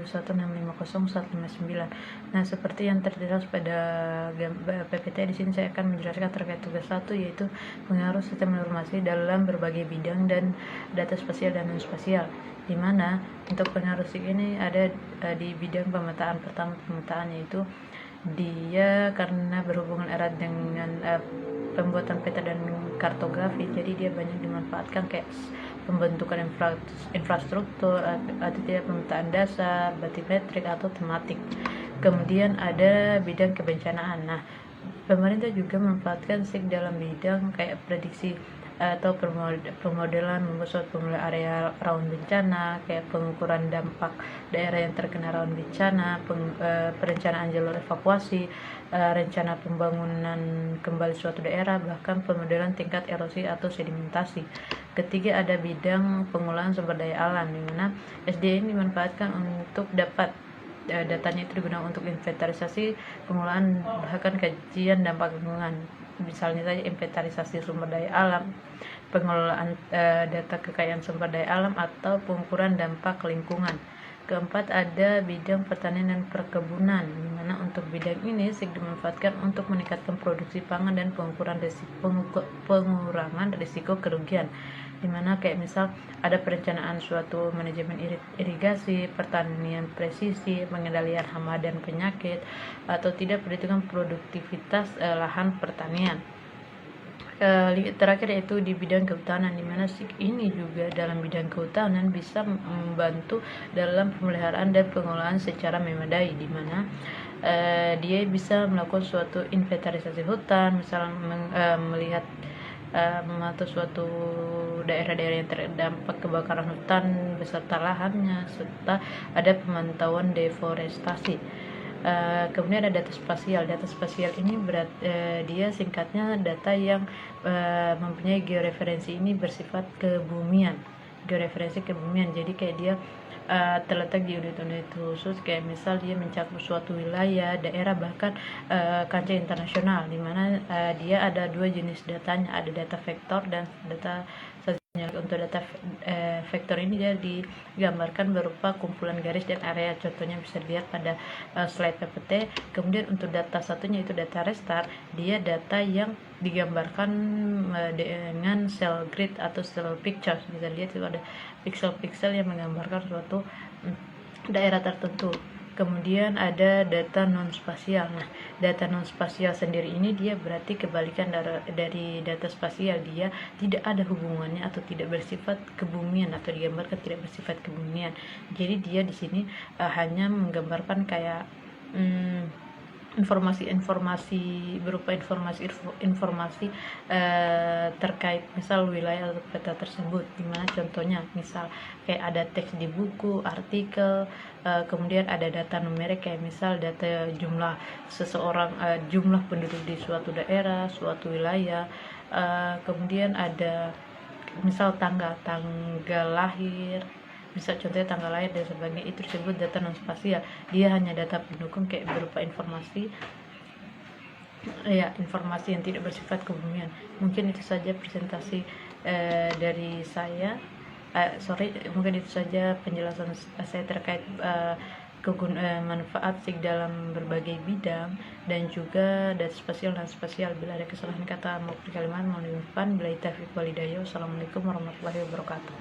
150.159. Nah, seperti yang terjelas pada PPT di sini saya akan menjelaskan terkait tugas 1, yaitu pengaruh sistem informasi dalam berbagai bidang dan data spasial dan non spasial. Di mana untuk pengaruh ini ada di bidang pemetaan. Pertama, pemetaan yaitu dia karena berhubungan erat dengan pembuatan peta dan kartografi, jadi dia banyak dimanfaatkan kayak pembentukan infrastruktur atau tidak pemetaan dasar, batimetrik atau tematik. Kemudian ada bidang kebencanaan. Nah, pemerintah juga memanfaatkan SIG dalam bidang kayak prediksi atau pemodelan membuat suatu pemodelan area rawan bencana, kayak pengukuran dampak daerah yang terkena rawan bencana, perencanaan jalur evakuasi, rencana pembangunan kembali suatu daerah, bahkan pemodelan tingkat erosi atau sedimentasi. Ketiga, ada bidang pengolahan sumber daya alam, di mana SDM dimanfaatkan untuk dapat datanya itu digunakan untuk inventarisasi, pengolahan, bahkan kajian dampak lingkungan. Misalnya saja inventarisasi sumber daya alam, pengelolaan data kekayaan sumber daya alam, atau pengukuran dampak lingkungan. Keempat, ada bidang pertanian dan perkebunan, di mana untuk bidang ini dimanfaatkan untuk meningkatkan produksi pangan dan pengurangan risiko kerugian, di mana kayak misal ada perencanaan suatu manajemen irigasi, pertanian presisi, pengendalian hama dan penyakit, atau tidak perhitungan produktivitas lahan pertanian. Terakhir yaitu di bidang kehutanan, di mana SIG ini juga dalam bidang kehutanan bisa membantu dalam pemeliharaan dan pengelolaan secara memadai, di mana dia bisa melakukan suatu inventarisasi hutan, misalnya melihat memantau suatu daerah-daerah yang terdampak kebakaran hutan beserta lahannya, serta ada pemantauan deforestasi. Kemudian ada data spasial. Data spasial ini dia singkatnya data yang mempunyai georeferensi, ini bersifat kebumian. Georeferensi kebumian, jadi kayak dia terletak di unit-unit khusus, kayak misal dia mencakup suatu wilayah, daerah, bahkan kancah internasional, di mana dia ada dua jenis datanya, ada data vektor dan data. Untuk data vektor ini dia digambarkan berupa kumpulan garis dan area, contohnya bisa dilihat pada slide PPT. Kemudian untuk data satunya itu data raster, dia data yang digambarkan dengan cell grid atau cell pictures. Bisa dilihat itu ada pixel-pixel yang menggambarkan suatu daerah tertentu. Kemudian ada data non spasial. Nah, data non spasial sendiri ini dia berarti kebalikan dari data spasial, dia tidak ada hubungannya atau tidak bersifat kebumian, atau digambarkan tidak bersifat kebumian. Jadi dia di sini hanya menggambarkan kayak informasi berupa informasi terkait misal wilayah atau peta tersebut, dimana contohnya misal kayak ada teks di buku, artikel, kemudian ada data numerik kayak misal data jumlah seseorang, jumlah penduduk di suatu daerah, suatu wilayah, kemudian ada misal tanggal lahir, bisa contohnya tanggal lahir dan sebagainya, itu disebut data non spasial. Dia hanya data pendukung kayak berupa informasi yang tidak bersifat kebumian. Mungkin itu saja presentasi dari saya. Mungkin itu saja penjelasan saya terkait manfaat SIG dalam berbagai bidang dan juga data spasial dan spasial. Bila ada kesalahan kata maupun kalimat mohon dimaafkan. Bila taufiq wal hidayah. Wassalamualaikum warahmatullahi wabarakatuh.